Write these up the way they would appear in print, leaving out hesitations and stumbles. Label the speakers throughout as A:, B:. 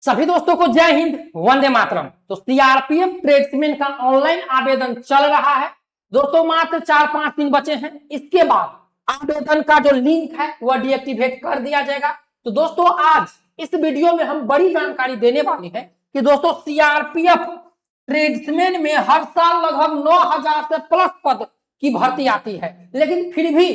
A: सभी दोस्तों को जय हिंद, वंदे मातरम। तो सीआरपीएफ ट्रेड्समैन का ऑनलाइन आवेदन चल रहा है दोस्तों। मात्र 4-5 दिन बचे हैं। इसके बाद आवेदन का जो लिंक है वह डीएक्टिवेट कर दिया जाएगा। तो दोस्तों आज इस वीडियो में हम बड़ी जानकारी देने वाले हैं कि दोस्तों सीआरपीएफ ट्रेड्समैन में हर साल लगभग 9,000 से प्लस पद की भर्ती आती है, लेकिन फिर भी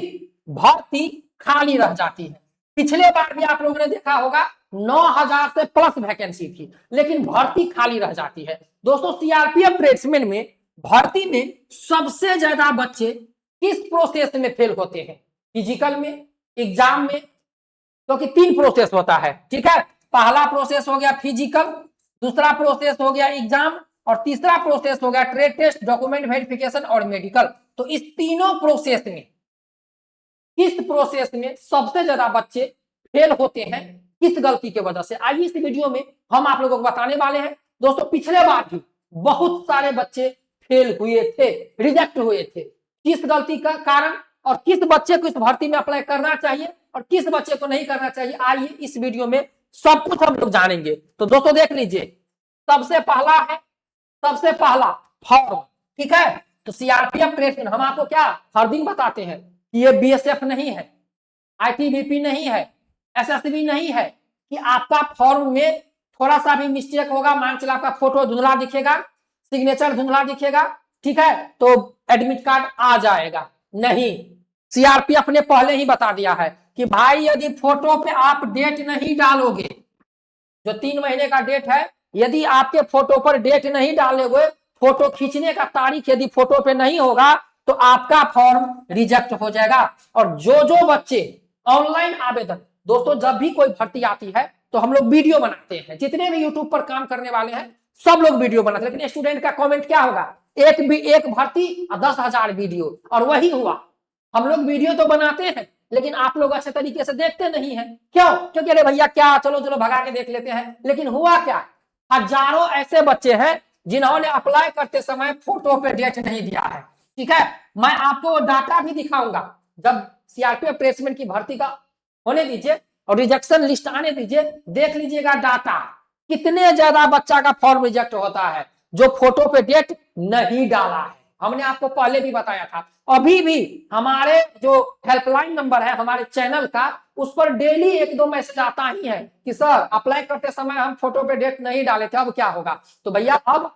A: भर्ती खाली रह जाती है। पिछले बार भी आप लोगों ने देखा होगा 9,000 से प्लस वैकेंसी थी, लेकिन भर्ती खाली रह जाती है। दोस्तों सीआरपीएफ ट्रेड्समैन में भर्ती में सबसे ज्यादा बच्चे किस प्रोसेस में फेल होते हैं? फिजिकल में, एग्जाम में, क्योंकि 3 प्रोसेस होता है, ठीक है। पहला प्रोसेस हो गया फिजिकल, दूसरा प्रोसेस हो गया एग्जाम और तीसरा प्रोसेस हो गया ट्रेड टेस्ट, डॉक्यूमेंट वेरिफिकेशन और मेडिकल। तो इस तीनों प्रोसेस में किस प्रोसेस में सबसे ज्यादा बच्चे फेल होते हैं, किस गलती की वजह से? आइए इस वीडियो में हम आप लोगों को बताने वाले हैं। दोस्तों पिछले बार भी बहुत सारे बच्चे फेल हुए थे, रिजेक्ट हुए थे। किस गलती का कारण और किस बच्चे को इस भर्ती में अप्लाई करना चाहिए और किस बच्चे को नहीं करना चाहिए, आइए इस वीडियो में सब कुछ हम लोग जानेंगे। तो दोस्तों देख लीजिए, सबसे पहला फॉर्म, ठीक है। तो सीआरपीएफ ट्रेड्समैन हम आपको क्या हर दिन बताते हैं कि ये बीएसएफ नहीं है, आईटीबीपी नहीं है, एसएसबी नहीं है, कि आपका फॉर्म में थोड़ा सा भी मिस्टेक होगा, मान चला आपका फोटो धुंधला दिखेगा, सिग्नेचर धुंधला दिखेगा, ठीक है, तो एडमिट कार्ड आ जाएगा। नहीं, सीआरपीएफ ने पहले ही बता दिया है कि भाई यदि फोटो पे आप डेट नहीं डालोगे, जो 3 महीने का डेट है, यदि आपके फोटो पर डेट नहीं डालोगे, फोटो खींचने का तारीख यदि फोटो पे नहीं होगा तो आपका फॉर्म रिजेक्ट हो जाएगा। और जो बच्चे ऑनलाइन आवेदन, दोस्तों जब भी कोई भर्ती आती है तो हम लोग वीडियो बनाते हैं, जितने भी यूट्यूब पर काम करने वाले हैं सब लोग वीडियो बनाते हैं, लेकिन स्टूडेंट का कमेंट क्या होगा? एक भर्ती 10,000 वीडियो। और वही हुआ, हम लोग वीडियो तो बनाते हैं लेकिन आप लोग अच्छे तरीके से देखते नहीं हैं। क्यों? क्योंकि अरे भैया क्या, चलो भगा के देख लेते हैं। लेकिन हुआ क्या, हजारों ऐसे बच्चे हैं जिन्होंने अप्लाई करते समय फोटो पे डेट नहीं दिया है, ठीक है। मैं आपको डाटा भी दिखाऊंगा, जब सीआरपीएफ ट्रेड्समैन की भर्ती का होने दीजिए और रिजेक्शन लिस्ट आने दीजिए, देख लीजिएगा डाटा, कितने ज्यादा बच्चा का फॉर्म रिजेक्ट होता है जो फोटो पे डेट नहीं डाला है। हमने आपको पहले भी बताया था, अभी भी हमारे जो हेल्पलाइन नंबर है हमारे चैनल का, उस पर डेली 1-2 मैसेज आता ही है कि सर अप्लाई करते समय हम फोटो पे डेट नहीं डाले थे, अब क्या होगा? तो भैया अब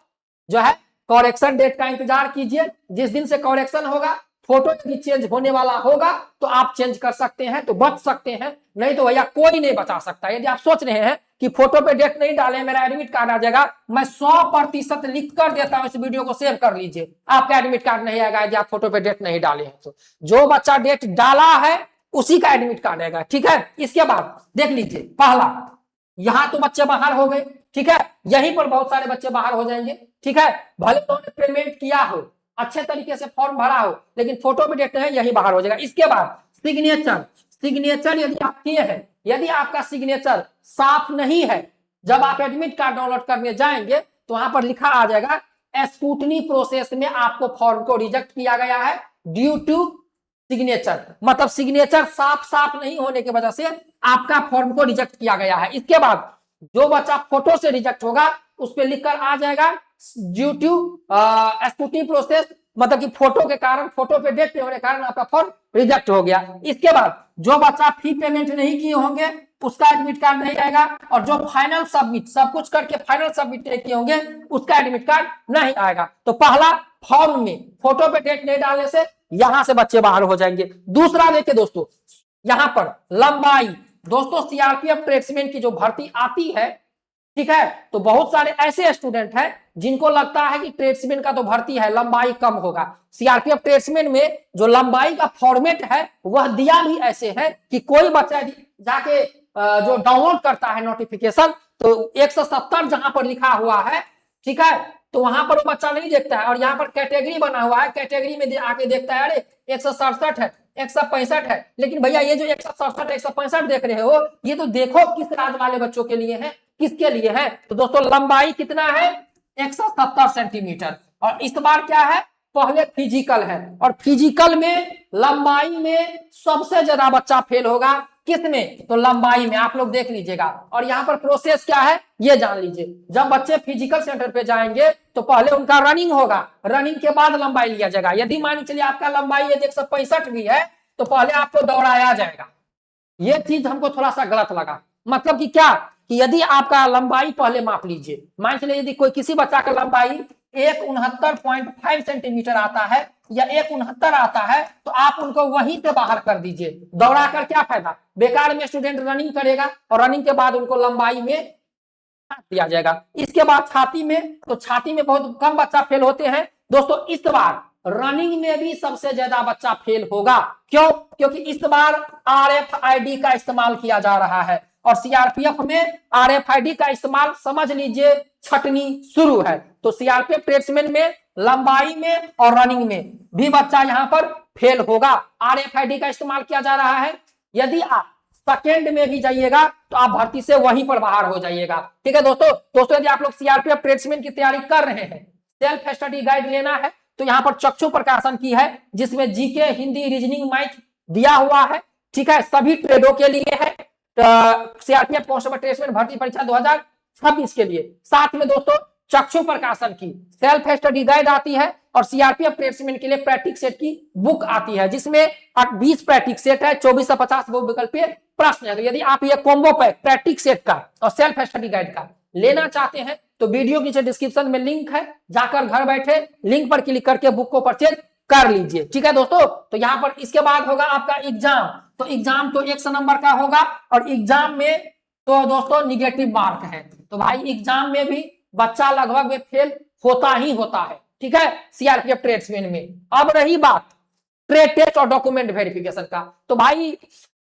A: जो है करेक्शन डेट का इंतजार कीजिए। जिस दिन से करेक्शन होगा, फोटो यदि चेंज होने वाला होगा तो आप चेंज कर सकते हैं, तो बच सकते हैं, नहीं तो भैया कोई नहीं बचा सकता। यदि आप सोच रहे हैं कि फोटो पे डेट नहीं डाले मेरा एडमिट कार्ड आ जाएगा, मैं 100% लिख कर देता हूं, इस वीडियो को सेव कर लीजिए, आपका एडमिट कार्ड नहीं आएगा यदि आप फोटो पे डेट नहीं डाले हैं। तो जो बच्चा डेट डाला है उसी का एडमिट कार्ड आएगा, ठीक है। इसके बाद देख लीजिए, पहला यहां तो बच्चे बाहर हो गए, ठीक है, यहीं पर बहुत सारे बच्चे बाहर हो जाएंगे, ठीक है। भले उन्होंने पेमेंट किया हो, अच्छे तरीके से फॉर्म भरा हो, लेकिन फोटो पे डेट है, यही बाहर हो जाएगा। इसके बाद सिग्नेचर यदि आप किए हैं, यदि आपका सिग्नेचर साफ नहीं है, जब आप एडमिट कार्ड डाउनलोड करने जाएंगे तो वहां पर लिखा आ जाएगा स्क्रूटनी प्रोसेस में आपको फॉर्म को रिजेक्ट किया गया है ड्यू टू सिग्नेचर, मतलब सिग्नेचर साफ नहीं होने की वजह से आपका फॉर्म को रिजेक्ट किया गया है। इसके बाद जो बच्चा फोटो से रिजेक्ट होगा उस पर लिखकर आ जाएगा ड्यू टू स्क्रूटनी प्रोसेस, मतलब कि फोटो के कारण, फोटो पे डेट होने के कारण आपका फॉर्म रिजेक्ट हो गया। इसके बाद जो बच्चा फी पेमेंट नहीं किए होंगे उसका एडमिट कार्ड नहीं आएगा, और जो फाइनल सबमिट, सब कुछ करके फाइनल सबमिट नहीं किए होंगे उसका एडमिट कार्ड नहीं आएगा। तो पहला, फॉर्म में फोटो पे डेट नहीं डालने से यहां से बच्चे बाहर हो जाएंगे। दूसरा देखिए दोस्तों, यहां पर लंबाई, दोस्तों सीआरपीएफ ट्रेड्समैन की जो भर्ती आती है, ठीक है, तो बहुत सारे ऐसे स्टूडेंट हैं जिनको लगता है कि ट्रेड्समैन का तो भर्ती है, लंबाई कम होगा। सीआरपीएफ ट्रेड्समैन में जो लंबाई का फॉर्मेट है वह दिया भी ऐसे है कि कोई बच्चा जाके जो डाउनलोड करता है नोटिफिकेशन, तो 170 जहां पर लिखा हुआ है, ठीक है, तो वहां पर वो बच्चा नहीं देखता है, और यहाँ पर कैटेगरी बना हुआ है, कैटेगरी में आके देखता है अरे 167 है, 165 है। लेकिन भैया ये जो 167 165 देख रहे हो, ये तो देखो किस राज्य वाले बच्चों के लिए है, किसके लिए है। तो दोस्तों लंबाई कितना है? 170 सेंटीमीटर। और इस बार क्या है, पहले फिजिकल है, और फिजिकल में लंबाई में सबसे ज्यादा बच्चा फेल होगा किसमें? तो लंबाई में। आप लोग देख लीजिएगा। और यहाँ पर प्रोसेस क्या है ये जान लीजिए। जब बच्चे फिजिकल सेंटर पे जाएंगे तो पहले उनका रनिंग होगा, रनिंग के बाद लंबाई लिया जाएगा। यदि मान के चलिए आपका लंबाई यदि 165 भी है तो पहले आपको दौड़ाया जाएगा। ये चीज हमको थोड़ा सा गलत लगा। मतलब कि क्या कि यदि आपका लंबाई पहले माप लीजिए, मान चलिए यदि कोई किसी बच्चा का लंबाई 169.5 सेंटीमीटर आता है या 169 आता है तो आप उनको वहीं से बाहर कर दीजिए। दौड़ा कर क्या फायदा? बेकार में स्टूडेंट रनिंग करेगा और रनिंग के बाद उनको लंबाई में दिया जाएगा। इसके बाद छाती में, तो छाती में बहुत कम बच्चा फेल होते हैं दोस्तों। इस बार रनिंग में भी सबसे ज्यादा बच्चा फेल होगा। क्यों? क्योंकि इस बार RFID का इस्तेमाल किया जा रहा है और CRPF में RFID का इस्तेमाल समझ लीजिए छटनी शुरू है। तो CRPF ट्रेड्समैन में लंबाई में और रनिंग में भी बच्चा यहां पर फेल होगा। RFID का इस्तेमाल किया जा रहा है। यदि आप सेकेंड में भी जाइएगा तो आप भर्ती से वहीं पर बाहर हो जाइएगा। ठीक है दोस्तों यदि आप लोग CRPF ट्रेड्समैन की तैयारी कर रहे हैं, सेल्फ स्टडी गाइड लेना है तो यहाँ पर चक्षु प्रकाशन की है जिसमें जीके, हिंदी, रीजनिंग, मैथ दिया हुआ है। ठीक है, सभी ट्रेडों के लिए है। CRPF कांस्टेबल ट्रेड्समैन भर्ती परीक्षा 2026 के लिए। साथ में दोस्तों चक्षु प्रकाशन की सेल्फ स्टडी गाइड आती है और CRPF ट्रेड्समैन के लिए प्रैक्टिस सेट की बुक आती है जिसमें 20 प्रैक्टिस सेट है, 24 से 50 विकल्पीय प्रश्न है। तो यदि आप ये कॉम्बो पैक प्रैक्टिस सेट का और सेल्फ स्टडी गाइड का लेना चाहते हैं तो वीडियो के नीचे डिस्क्रिप्शन में लिंक है, जाकर घर बैठे लिंक पर क्लिक करके बुक को परचेज कर लीजिए। ठीक है दोस्तों, तो यहाँ पर इसके बाद होगा आपका एग्जाम। तो एग्जाम तो 100 नंबर का होगा और एग्जाम में तो दोस्तों निगेटिव मार्क है। तो भाई एग्जाम में भी बच्चा लगभग में फेल होता ही होता है। ठीक है, CRPF ट्रेड्समैन में। अब रही बात ट्रेड टेस्ट और डॉक्यूमेंट वेरिफिकेशन का, तो भाई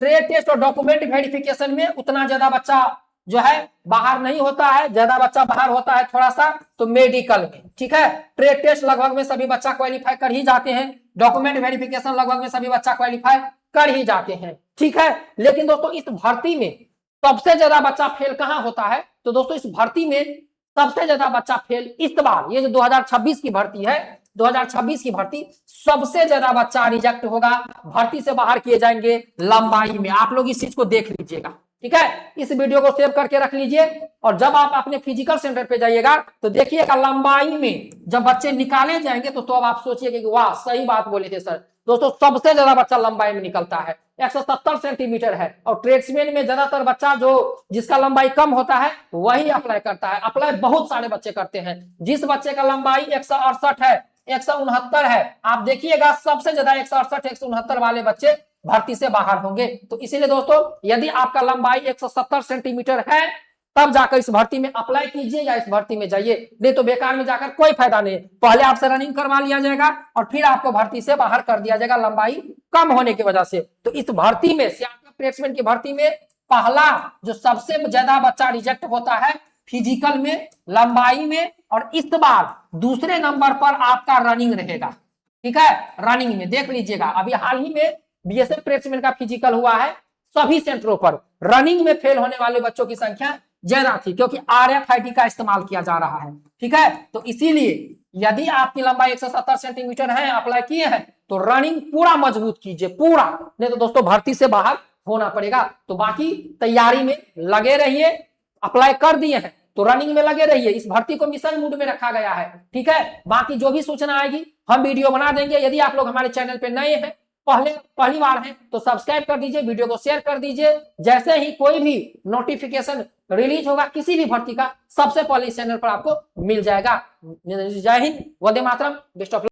A: ट्रेड टेस्ट और डॉक्यूमेंट वेरिफिकेशन में उतना ज्यादा बच्चा जो है बाहर नहीं होता है। ज्यादा बच्चा बाहर होता है थोड़ा सा तो मेडिकल में। ठीक है, ट्रेड टेस्ट लगभग में सभी बच्चा क्वालिफाई कर ही जाते हैं, डॉक्यूमेंट वेरिफिकेशन लगभग में सभी बच्चा क्वालिफाई कर ही जाते हैं। ठीक है, लेकिन दोस्तों इस भर्ती में सबसे ज्यादा बच्चा फेल कहां होता है? तो दोस्तों इस भर्ती में सबसे ज्यादा बच्चा फेल इस बार ये जो 2026 की भर्ती है, 2026 की भर्ती सबसे ज्यादा बच्चा रिजेक्ट होगा, भर्ती से बाहर किए जाएंगे लंबाई में। आप लोग इस चीज को देख लीजिएगा। ठीक है, इस वीडियो को सेव करके रख लीजिए और जब आप अपने फिजिकल सेंटर पे जाइएगा तो देखिएगा लंबाई में जब बच्चे निकाले जाएंगे तो अब आप सोचिएगा कि वाह सही बात बोले थे सर। दोस्तों सबसे ज्यादा बच्चा लंबाई में निकलता है, 170 सेंटीमीटर है। और ट्रेड्समैन में ज्यादातर बच्चा जो जिसका लंबाई कम होता है वही अप्लाई करता है। अप्लाई बहुत सारे बच्चे करते हैं। जिस बच्चे का लंबाई 168 है, 169 है, आप देखिएगा सबसे ज्यादा 168 169 वाले बच्चे भर्ती से बाहर होंगे। तो इसीलिए दोस्तों यदि आपका लंबाई 170 सेंटीमीटर है तब जाकर इस भर्ती में अप्लाई कीजिए या इस भर्ती में जाइए, नहीं तो बेकार में जाकर कोई फायदा नहीं। पहले आपसे रनिंग करवा लिया जाएगा और फिर आपको भर्ती से बाहर कर दिया जाएगा लंबाई कम होने की वजह से। तो इस भर्ती में CRPF ट्रेड्समैन की भर्ती में पहला जो सबसे ज्यादा बच्चा रिजेक्ट होता है फिजिकल में, लंबाई में, और इस बार दूसरे नंबर पर आपका रनिंग रहेगा। ठीक है, रनिंग में देख लीजिएगा अभी हाल ही में BSF ट्रेड्समैन का फिजिकल हुआ है, सभी सेंटरों पर रनिंग में फेल होने वाले बच्चों की संख्या ज्यादा थी क्योंकि RFID का इस्तेमाल किया जा रहा है। ठीक है, तो इसीलिए यदि आपकी लंबाई 170 सेंटीमीटर है, अप्लाई किए हैं तो रनिंग पूरा मजबूत कीजिए, पूरा, नहीं तो दोस्तों भर्ती से बाहर होना पड़ेगा। तो बाकी तैयारी में लगे रहिए, अप्लाई कर दिए हैं तो रनिंग में लगे रहिए। इस भर्ती को मिशन मोड में रखा गया है। ठीक है, बाकी जो भी सूचना आएगी हम वीडियो बना देंगे। यदि आप लोग हमारे चैनल पे नए हैं, पहली बार है तो सब्सक्राइब कर दीजिए, वीडियो को शेयर कर दीजिए। जैसे ही कोई भी नोटिफिकेशन रिलीज होगा किसी भी भर्ती का सबसे पहले इस चैनल पर आपको मिल जाएगा। जय Hind, Vande Mataram, best of luck.